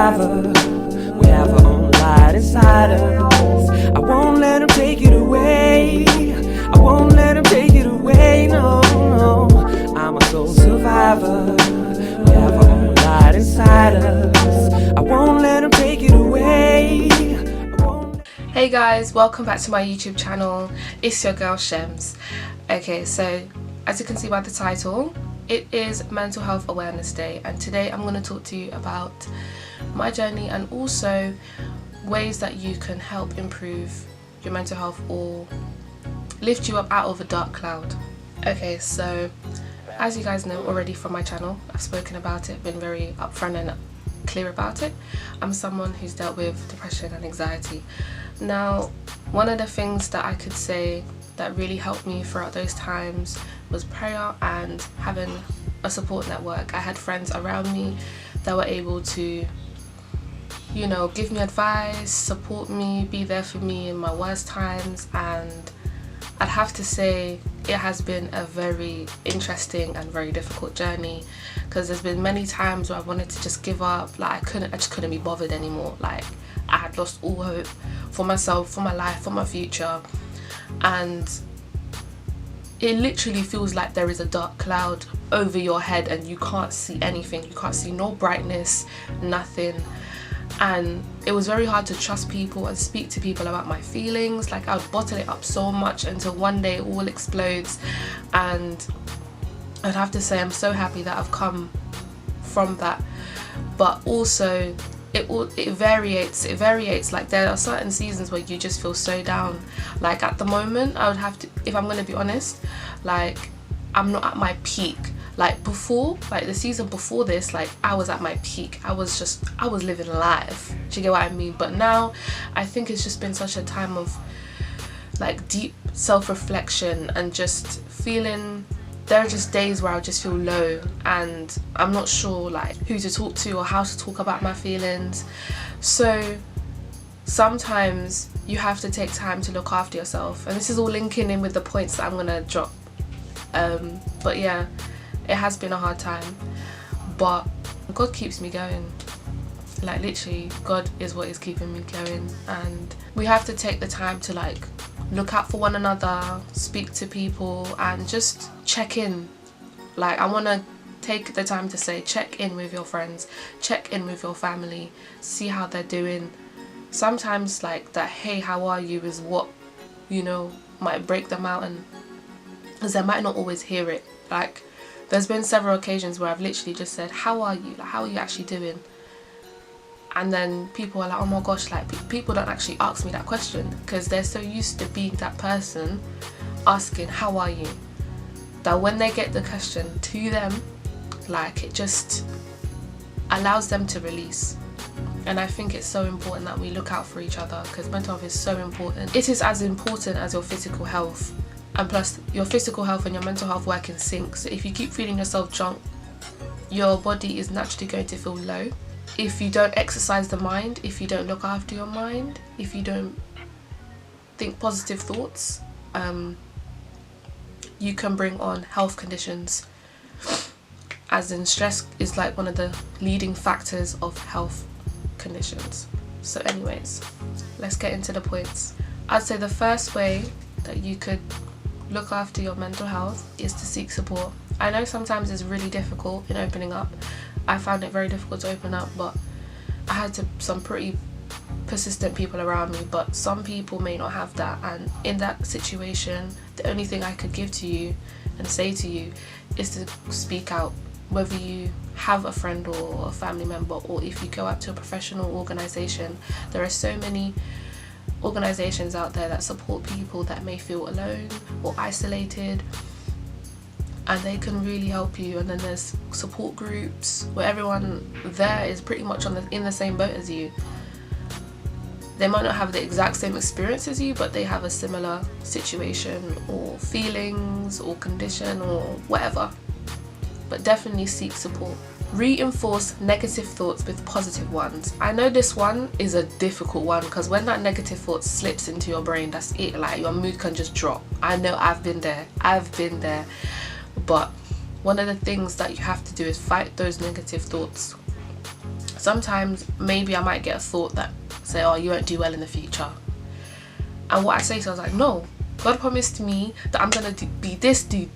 survivor. We have our own light inside us. I won't let them take it away. I won't let them take it away, no, no. I'm a soul survivor. We have our own light inside us. I won't let them take it away. Hey guys, welcome back to my YouTube channel. It's your girl Shems. Okay, so as you can see by the title, it is Mental Health Awareness Day, and today I'm going to talk to you about my journey and also ways that you can help improve your mental health or lift you up out of a dark cloud. Okay, so as you guys know already from my channel, I've spoken about it, been very upfront and clear about it. I'm someone who's dealt with depression and anxiety. Now, one of the things that I could say that really helped me throughout those times was prayer and having a support network. I had friends around me that were able to, you know, give me advice, support me, be there for me in my worst times, and I'd have to say it has been a very interesting and very difficult journey, because there's been many times where I wanted to just give up. Like I just couldn't be bothered anymore. Like I had lost all hope for myself, for my life, for my future, and it literally feels like there is a dark cloud over your head and you can't see anything. You can't see no brightness, nothing. And it was very hard to trust people and speak to people about my feelings. Like I would bottle it up so much until one day it all explodes. And I'd have to say I'm so happy that I've come from that. But also it variates. Like there are certain seasons where you just feel so down. Like at the moment, I would have to, if I'm going to be honest, like I'm not at my peak. Like before, like the season before this, like I was at my peak. I was living life. Do you get what I mean? But now I think it's just been such a time of like deep self-reflection and just feeling. There are just days where I just feel low and I'm not sure like who to talk to or how to talk about my feelings. So sometimes you have to take time to look after yourself, and this is all linking in with the points that I'm gonna drop. But yeah, it has been a hard time, but God keeps me going. Like literally, God is what is keeping me going, and we have to take the time to like look out for one another, speak to people, and just check in. Like I want to take the time to say check in with your friends, check in with your family, see how they're doing. Sometimes like that hey how are you is what, you know, might break them out, and because they might not always hear it. Like there's been several occasions where I've literally just said how are you, like how are you actually doing, and then people are like oh my gosh, like people don't actually ask me that question because they're so used to being that person asking how are you, that when they get the question to them, like it just allows them to release. And I think it's so important that we look out for each other, because mental health is so important. It is as important as your physical health, and plus your physical health and your mental health work in sync. So if you keep feeling yourself drunk, your body is naturally going to feel low. If you don't exercise the mind, if you don't look after your mind, if you don't think positive thoughts, you can bring on health conditions, as in stress is like one of the leading factors of health conditions. So anyways, let's get into the points. I'd say the first way that you could look after your mental health is to seek support. I know sometimes it's really difficult in opening up. I found it very difficult to open up, but I had some pretty persistent people around me, but some people may not have that, and in that situation the only thing I could give to you and say to you is to speak out. Whether you have a friend or a family member, or if you go out to a professional organisation, there are so many organisations out there that support people that may feel alone or isolated, and they can really help you. And then there's support groups where everyone there is pretty much in the same boat as you. They might not have the exact same experience as you, but they have a similar situation or feelings or condition or whatever. But definitely seek support. Reinforce negative thoughts with positive ones. I know this one is a difficult one, because when that negative thought slips into your brain, that's it. Like your mood can just drop. I know, I've been there. But one of the things that you have to do is fight those negative thoughts. Sometimes maybe I might get a thought that say, oh, you won't do well in the future. And what I say to her is like, no, God promised me that I'm gonna do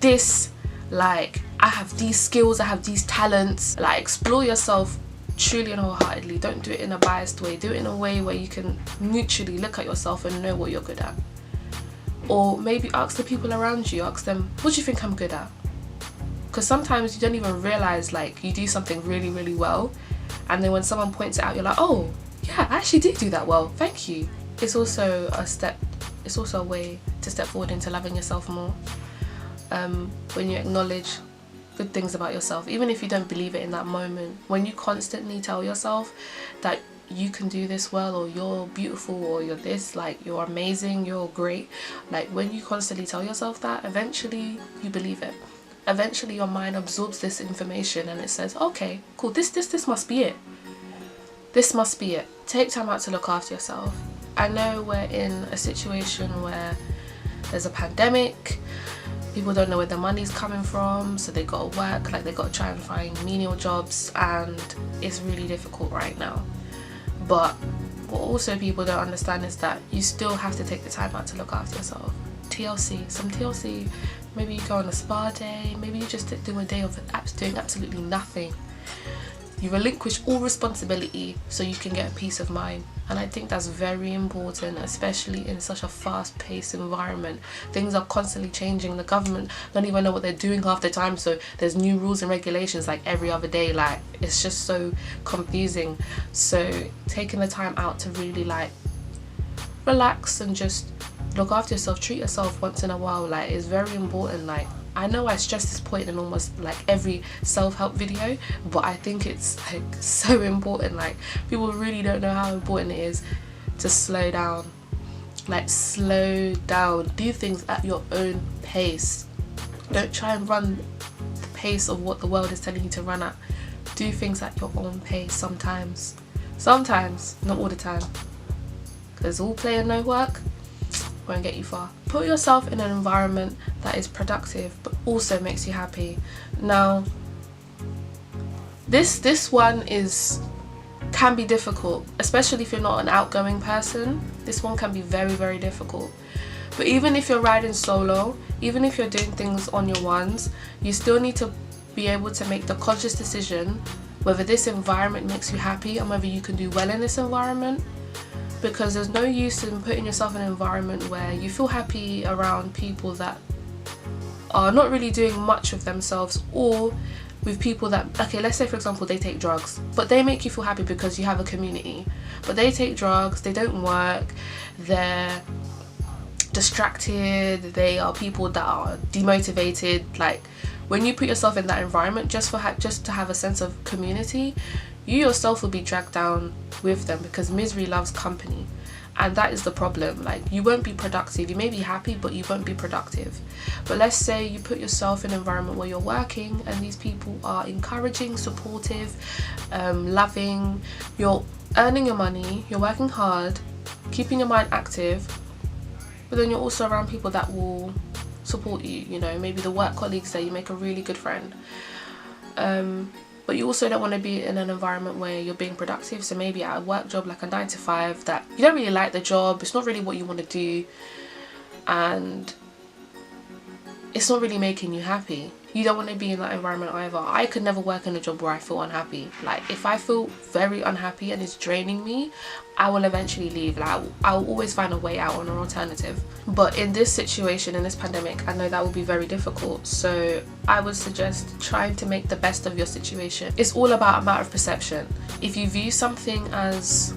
this. Like, I have these skills, I have these talents. Like, explore yourself truly and wholeheartedly. Don't do it in a biased way. Do it in a way where you can neutrally look at yourself and know what you're good at. Or maybe ask the people around you, ask them, what do you think I'm good at? Because sometimes you don't even realize, like, you do something really, really well, and then when someone points it out, you're like, oh yeah, I actually did do that well, thank you. It's also a way to step forward into loving yourself more. When you acknowledge good things about yourself, even if you don't believe it in that moment, when you constantly tell yourself that you can do this well, or you're beautiful, or you're this, like, you're amazing, you're great, like, when you constantly tell yourself that, eventually you believe it. Eventually your mind absorbs this information and it says, okay, cool, this must be it. This must be it. Take time out to look after yourself. I know we're in a situation where there's a pandemic, people don't know where their money's coming from, so they gotta work, like, they gotta try and find menial jobs, and it's really difficult right now. But what also people don't understand is that you still have to take the time out to look after yourself. Some TLC, maybe you go on a spa day, maybe you just do a day of doing absolutely nothing. You relinquish all responsibility so you can get a peace of mind. And I think that's very important, especially in such a fast-paced environment. Things are constantly changing. The government don't even know what they're doing half the time, so there's new rules and regulations like every other day. Like, it's just so confusing. So taking the time out to really, like, relax and just look after yourself, treat yourself once in a while, like, is very important. Like, I know I stress this point in almost like every self-help video, but I think it's like so important. Like, people really don't know how important it is to slow down. Like, slow down, do things at your own pace. Don't try and run the pace of what the world is telling you to run at. Do things at your own pace sometimes, not all the time, because all play and no work won't get you far. Put yourself in an environment that is productive but also makes you happy. Now, this one can be difficult, especially if you're not an outgoing person. This one can be very, very difficult. But even if you're riding solo, even if you're doing things on your ones, you still need to be able to make the conscious decision whether this environment makes you happy and whether you can do well in this environment. Because there's no use in putting yourself in an environment where you feel happy around people that are not really doing much of themselves, or with people that, okay, let's say for example they take drugs, but they make you feel happy because you have a community. But they take drugs, they don't work, they're distracted, they are people that are demotivated. Like, when you put yourself in that environment just to have a sense of community, you yourself will be dragged down with them, because misery loves company. And that is the problem. Like, you won't be productive. You may be happy, but you won't be productive. But let's say you put yourself in an environment where you're working and these people are encouraging, supportive, loving, you're earning your money, you're working hard, keeping your mind active, but then you're also around people that will support you, you know, maybe the work colleagues there, you make a really good friend. But you also don't want to be in an environment where you're being productive. So maybe at a work job like a 9 to 5 that you don't really like the job, it's not really what you want to do, and it's not really making you happy. You don't want to be in that environment either. I could never work in a job where I feel unhappy. Like, if I feel very unhappy and it's draining me, I will eventually leave. Like, I'll always find a way out on an alternative. But in this situation, in this pandemic, I know that will be very difficult. So I would suggest trying to make the best of your situation. It's all about a matter of perception. If you view something as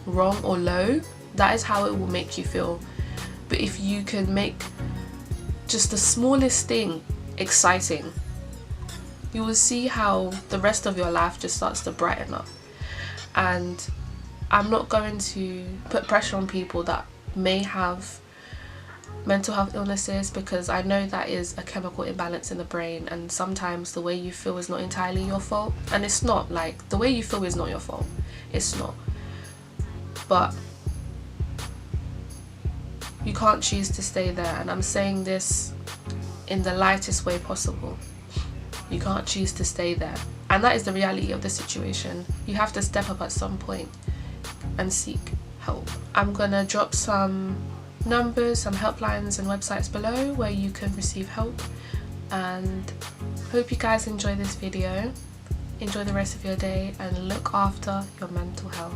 wrong or low, that is how it will make you feel. But if you can make just the smallest thing exciting, you will see how the rest of your life just starts to brighten up. And I'm not going to put pressure on people that may have mental health illnesses, because I know that is a chemical imbalance in the brain, and sometimes the way you feel is not entirely your fault. And it's not, like, the way you feel is not your fault, it's not. But you can't choose to stay there, and I'm saying this in the lightest way possible. You can't choose to stay there. And that is the reality of the situation. You have to step up at some point and seek help. I'm gonna drop some numbers, some helplines and websites below where you can receive help, and hope you guys enjoy this video. Enjoy the rest of your day and look after your mental health.